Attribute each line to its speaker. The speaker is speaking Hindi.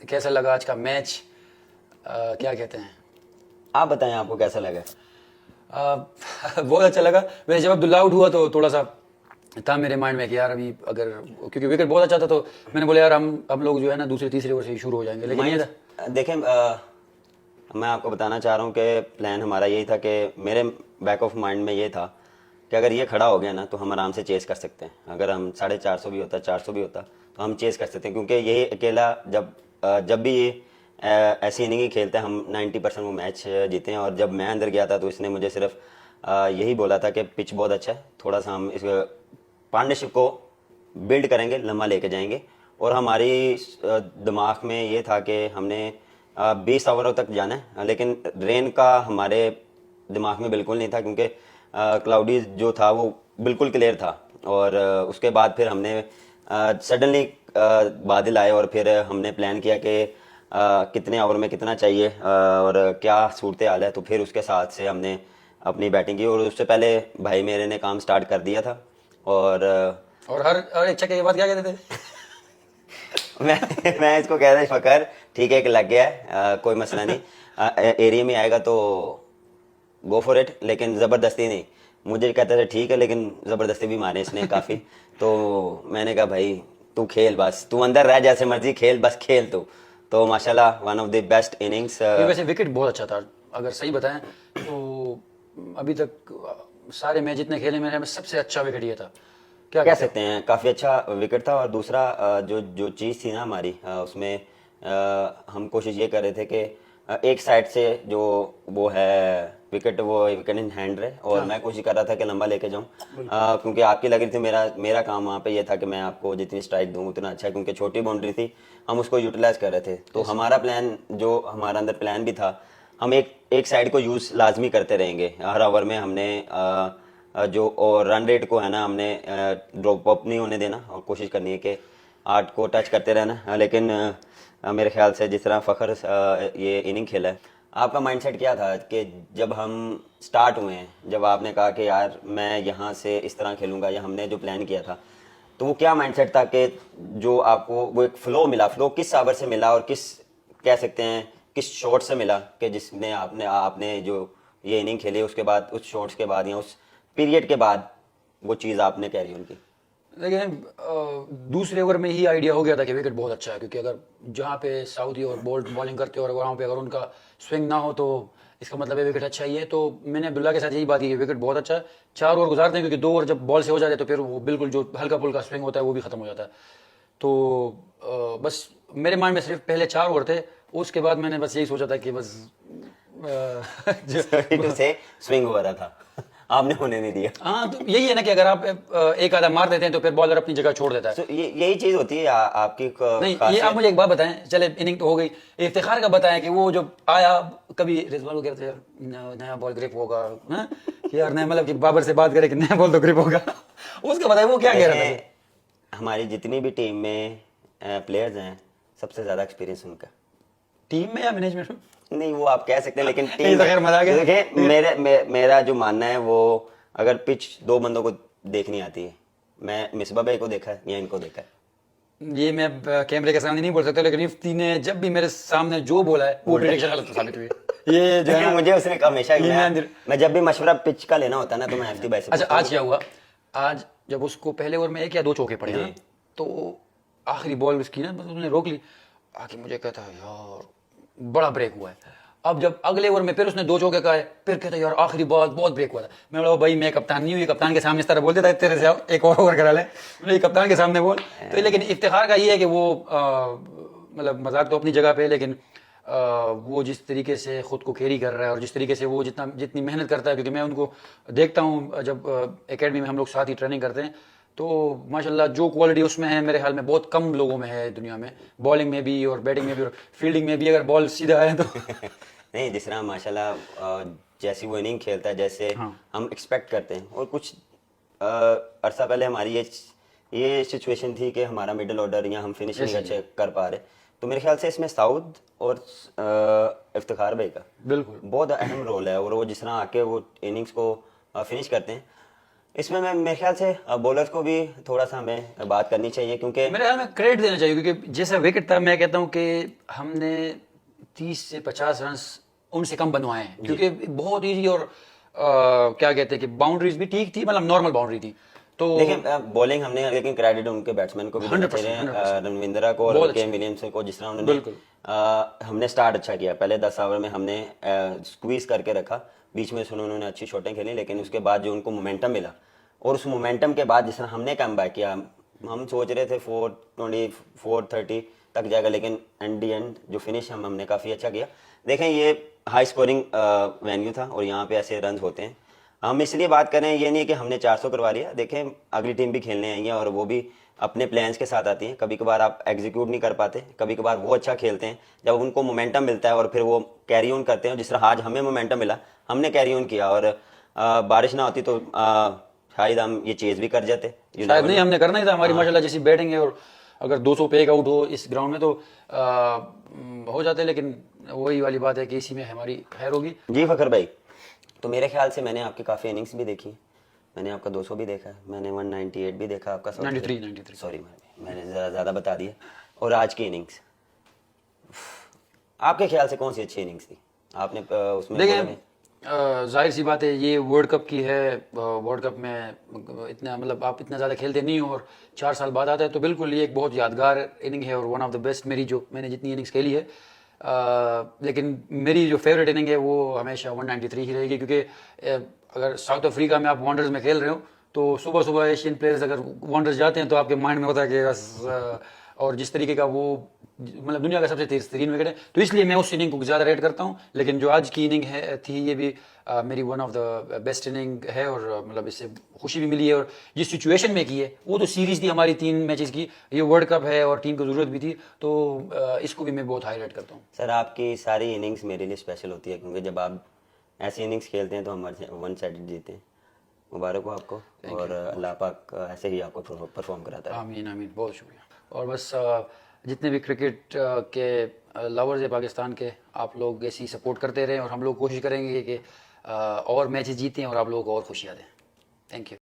Speaker 1: कैसा लगा आज का मैच? क्या कहते हैं?
Speaker 2: आप बताएं आपको कैसा लगा।
Speaker 1: बहुत अच्छा लगा। वैसे जब अब्दुल्ला आउट हुआ तो थोड़ा सा था मेरे माइंड में कि यार अभी अगर, क्योंकि विकेट बहुत अच्छा था तो मैंने बोला यार हम लोग जो है ना दूसरे तीसरे ओवर से ही शुरू हो जाएंगे, लेकिन ये था।
Speaker 2: देखें, मैं आपको बताना चाह रहा हूँ कि प्लान हमारा यही था कि मेरे बैक ऑफ माइंड में ये था कि अगर ये खड़ा हो गया ना तो हम आराम से चेस कर सकते हैं। अगर हम 450 भी होता, 400 भी होता तो हम चेस कर सकते हैं, क्योंकि यही अकेला जब भी ये ऐसी इनिंग ही खेलते हैं हम 90% वो मैच जीते हैं। और जब मैं अंदर गया था तो इसने मुझे सिर्फ यही बोला था कि पिच बहुत अच्छा है, थोड़ा सा हम इस पार्टनरशिप को बिल्ड करेंगे, लम्बा लेके जाएंगे। और हमारी दिमाग में ये था कि हमने 20 ओवरों तक जाना है, लेकिन रेन का हमारे दिमाग में बिल्कुल नहीं था, क्योंकि क्लाउडी जो था वो बिल्कुल क्लियर था। और उसके बाद फिर हमने सडनली बादल आए और फिर हमने प्लान किया कि कितने ओवर में कितना चाहिए और क्या सूरत हाल है। तो फिर उसके साथ से हमने अपनी बैटिंग की, और उससे पहले भाई मेरे ने काम स्टार्ट कर दिया था। और
Speaker 1: और हर एक छक्के के बाद क्या कहते थे?
Speaker 2: मैं इसको कह रहा फकर ठीक है कि लग गया है, कोई मसला नहीं, एरिया में आएगा तो गो फॉर इट, लेकिन ज़बरदस्ती नहीं। मुझे कहता था ठीक है, लेकिन ज़बरदस्ती भी मारे इसने काफ़ी। तो मैंने कहा भाई तू खेल, बस तू अंदर रह, जैसे मर्जी खेल, बस खेल तू। तो माशाल्लाह one of the best innings.
Speaker 1: ये वैसे विकेट बहुत अच्छा था, अगर सही बताएं तो अभी तक सारे मैच जितने खेले मेरे में सबसे अच्छा विकेट ये था। क्या
Speaker 2: कह
Speaker 1: कहते हो?
Speaker 2: सकते हैं काफ़ी अच्छा विकेट था। और दूसरा जो जो चीज़ थी ना हमारी, उसमें हम कोशिश ये कर रहे थे कि एक साइड से जो वो है विकेट, वो विकेट इन हैंड रहे। और मैं कोशिश कर रहा था कि लंबा लेके जाऊं, क्योंकि आपकी लग रही थी, मेरा मेरा काम वहाँ पे ये था कि मैं आपको जितनी स्ट्राइक दूं उतना अच्छा है, क्योंकि छोटी बाउंड्री थी, हम उसको यूटिलाइज कर रहे थे। तो हमारा प्लान, जो हमारा अंदर प्लान भी था, हम एक साइड को यूज़ लाजमी करते रहेंगे। हर ओवर में हमने जो और रन रेट को है ना, हमने ड्रॉप अप नहीं होने देना और कोशिश करनी है कि 8 को टच करते रहना। लेकिन मेरे ख्याल से जिस तरह फ़खर ये इनिंग खेला है, आपका माइंडसेट क्या था कि जब हम स्टार्ट हुए हैं, जब आपने कहा कि यार मैं यहाँ से इस तरह खेलूंगा, या हमने जो प्लान किया था, तो वो क्या माइंडसेट था कि जो आपको वो एक फ्लो मिला, फ्लो किस ओवर से मिला और किस, कह सकते हैं किस शॉट से मिला, कि जिसने आपने आपने जो ये इनिंग खेली उसके बाद, उस शॉट्स के बाद या उस पीरियड के बाद वो चीज़ आपने कैरी ऑन की।
Speaker 1: लेकिन दूसरे ओवर में ही आइडिया हो गया था कि विकेट बहुत अच्छा है, क्योंकि अगर जहाँ पे साउदी और बॉलिंग करते हो और वहाँ पे अगर उनका स्विंग ना हो तो इसका मतलब है विकेट अच्छा ही है। तो मैंने अब्दुल्ला के साथ यही बात की कि विकेट बहुत अच्छा है। 4 ओवर गुजारते हैं, क्योंकि 2 ओवर जब बॉल से हो जाते हैं तो फिर वो बिल्कुल जो हल्का फुल्का स्विंग होता है वो भी खत्म हो जाता है। तो बस मेरे माइंड में सिर्फ पहले 4 ओवर थे। उसके बाद मैंने बस यही सोचा था कि बस
Speaker 2: टू से स्विंग हो रहा था, आपने होने नहीं दिया।
Speaker 1: हाँ, तो यही है ना कि अगर आप एक आधा मार देते हैं तो फिर बॉलर अपनी जगह छोड़ देता है।
Speaker 2: So, ये यही चीज़ होती है आपकी
Speaker 1: नहीं, ये आप
Speaker 2: खासियत।
Speaker 1: मुझे एक बात बताएं, चले इनिंग तो हो गई, इफ्तिखार का बताएं कि वो जब आया, कभी रिजवान को कहते यार नया बॉल ग्रिप होगा, हाँ? कि यार नया, मतलब कि बाबर से बात करे कि नया बॉल तो ग्रिप होगा। उसका बताएं वो क्या कह रहा था?
Speaker 2: देखें, हमारी जितनी भी टीम में प्लेयर्स हैं, सबसे ज़्यादा एक्सपीरियंस उनका।
Speaker 1: टीम में या मैनेजमेंट में?
Speaker 2: नहीं, वो आप कह सकते हैं, लेकिन
Speaker 1: ये
Speaker 2: टीम
Speaker 1: तो
Speaker 2: में
Speaker 1: खैर मजाक है।
Speaker 2: देखें, मेरा जो मानना है वो, अगर पिच 2 बंदों को देखनी आती है, मैं मिसबा भाई को देखा है या इनको देखा है।
Speaker 1: ये मैं कैमरे के सामने नहीं बोल सकता, लेकिन इफ्ती ने जब भी मेरे सामने जो बोला है वो प्रेडिक्शन गलत साबित हुई है। ये जो है
Speaker 2: लेकिन
Speaker 1: ना,
Speaker 2: मुझे उसने हमेशा,
Speaker 1: ये
Speaker 2: मैं जब भी मशवरा पिच का लेना होता है ना, तो मैं एफटी भाई से
Speaker 1: अच्छा,
Speaker 2: पूछता हूँ
Speaker 1: आज क्या हुआ? आज जब उसको पहले ओवर में 1 या 2 चौके पड़े
Speaker 2: जी।
Speaker 1: ना, तो आखिरी बॉल उसकी ना, बस उसने रोक ली। आके मुझे कहता है यार बड़ा ब्रेक हुआ है। अब जब अगले ओवर में फिर उसने 2 चौके का है, फिर कहता है यार आखिरी बॉल बहुत ब्रेक हुआ था। मैं बोला भाई मैं कप्तान नहीं हूँ, ये कप्तान के सामने इस तरह बोल देता है, तेरे से एक और ओवर करा ले, मतलब ये कप्तान के सामने बोल। तो लेकिन इफ्तिखार का ये है कि वो मतलब मजाक तो अपनी जगह पे है, लेकिन वो जिस तरीके से खुद को कैरी कर रहा है और जिस तरीके से वो जितनी मेहनत करता है, क्योंकि मैं उनको देखता हूँ जब एकेडमी में हम लोग साथ ही ट्रेनिंग करते हैं, तो माशाल्लाह जो क्वालिटी उसमें है मेरे ख्याल में बहुत कम लोगों में है दुनिया में, बॉलिंग में भी और बैटिंग में भी और फील्डिंग में भी, अगर बॉल सीधा है तो।
Speaker 2: नहीं, जिस तरह माशाल्लाह जैसी वो इनिंग खेलता है, जैसे
Speaker 1: हाँ,
Speaker 2: हम एक्सपेक्ट करते हैं। और कुछ अरसा पहले हमारी ये सिचुएशन थी कि हमारा मिडिल ऑर्डर या हम फिनिशिंग
Speaker 1: ऐसे ही
Speaker 2: अच्छे कर पा रहे, तो मेरे ख्याल से इसमें साउद और इफ्तिखार भाई का
Speaker 1: बिल्कुल।
Speaker 2: बहुत अहम रोल है। और वो जिस तरह आके वो इनिंग्स को फिनिश करते हैं, इसमें मैं मेरे ख्याल से बॉलर्स को भी थोड़ा सा हमें बात करनी चाहिए, क्योंकि
Speaker 1: मेरे ख्याल में क्रेडिट देना चाहिए, क्योंकि जैसा विकेट था मैं कहता हूँ कि हमने 30 से 50 रन उनसे कम बनवाए हैं, क्योंकि बहुत इजी और क्या कहते हैं कि बाउंड्रीज भी ठीक थी, मतलब नॉर्मल बाउंड्री थी। तो
Speaker 2: देखिए बॉलिंग हमने, लेकिन क्रेडिट उनके बैट्समैन को भी देना
Speaker 1: 100%,
Speaker 2: चाहिए,
Speaker 1: 100%।
Speaker 2: रविंद्रा को और के विलियम्स को, जिस तरह उन्होंने
Speaker 1: बिल्कुल।
Speaker 2: हमने स्टार्ट अच्छा किया। पहले 10 ओवर में हमने स्क्वीज करके रखा, बीच में से उन्होंने अच्छी शॉटें खेली, लेकिन उसके बाद जो उनको मोमेंटम मिला, और उस मोमेंटम के बाद जिस तरह हमने कम बैक किया, हम सोच रहे थे 420 430 तक जाएगा, लेकिन एंड दी एंड जो फिनिश हमने काफ़ी अच्छा किया। देखें ये हाई स्कोरिंग वेन्यू था और यहाँ पे ऐसे रन होते हैं। हम इसलिए बात करें, ये नहीं कि हमने 400 करवा लिया। देखें अगली टीम भी खेलने आई है और वो भी अपने प्लान्स के साथ आती है। कभी कभार आप एग्जीक्यूट नहीं कर पाते, कभी कभार वो अच्छा खेलते हैं, जब उनको मोमेंटम मिलता है और फिर वो कैरी ऑन करते हैं। जिस तरह आज हमें मोमेंटम मिला, हमने कैरी ऑन किया, और बारिश ना होती तो शायद हम ये चेज भी कर जाते।
Speaker 1: शायद नहीं, हमने करना ही था। हमारी माशाल्लाह जैसी बैटिंग है, और अगर 200 पे एक आउट हो इस ग्राउंड में तो हो जाते, लेकिन वही वाली बात है कि इसी में हमारी खैर होगी।
Speaker 2: जी फ़खर भाई, तो मेरे ख्याल से मैंने आपकी काफ़ी इनिंग्स भी देखी, मैंने आपका 200 भी देखा है, मैंने 198 भी देखा आपका,
Speaker 1: 93
Speaker 2: सॉरी मैंने ज़्यादा बता दिया। और आज की इनिंग्स आपके ख्याल से कौन सी अच्छी इनिंग्स थी आपने उसमें?
Speaker 1: देखें जाहिर सी बात है, ये वर्ल्ड कप की है। वर्ल्ड कप में इतना मतलब आप इतना ज़्यादा खेलते नहीं हो और 4 साल बाद आता है, तो बिल्कुल ये एक बहुत यादगार इनिंग है और वन ऑफ द बेस्ट मेरी, जो मैंने जितनी इनिंग्स खेली है। लेकिन मेरी जो फेवरेट इनिंग है वो हमेशा 193 ही रहेगी, क्योंकि अगर साउथ अफ्रीका में आप वनडर्स में खेल रहे हो तो सुबह सुबह एशियन प्लेयर्स अगर वनडर्स जाते हैं तो आपके माइंड में होता है कि बस और जिस तरीके का वो मतलब दुनिया का सबसे तेज तरीन विकेट है, तो इसलिए मैं उस इनिंग को ज़्यादा रेट करता हूँ। लेकिन जो आज की इनिंग है थी, ये भी मेरी one of the best inning है, और मतलब इससे खुशी भी मिली है। और जिस सिचुएशन में की है वो तो सीरीज थी हमारी 3 मैचेस की, ये वर्ल्ड कप है और टीम को ज़रूरत भी थी, तो इसको भी मैं बहुत हाई रेट करता हूँ।
Speaker 2: सर आपकी सारी इनिंग्स मेरे लिए स्पेशल होती है, क्योंकि जब आप ऐसी इनिंग्स खेलते हैं तो हम 1 साइडेड जीते हैं। मुबारक हो आपको, और अल्लाह पाक ऐसे ही आपको परफॉर्म कराता है।
Speaker 1: आमीन आमीन, बहुत शुक्रिया। और बस जितने भी क्रिकेट के लवर्स हैं पाकिस्तान के, आप लोग ऐसी सपोर्ट करते रहें और हम लोग कोशिश करेंगे कि और मैचेस जीतें और आप लोगों को और खुशियाँ दें। Thank you.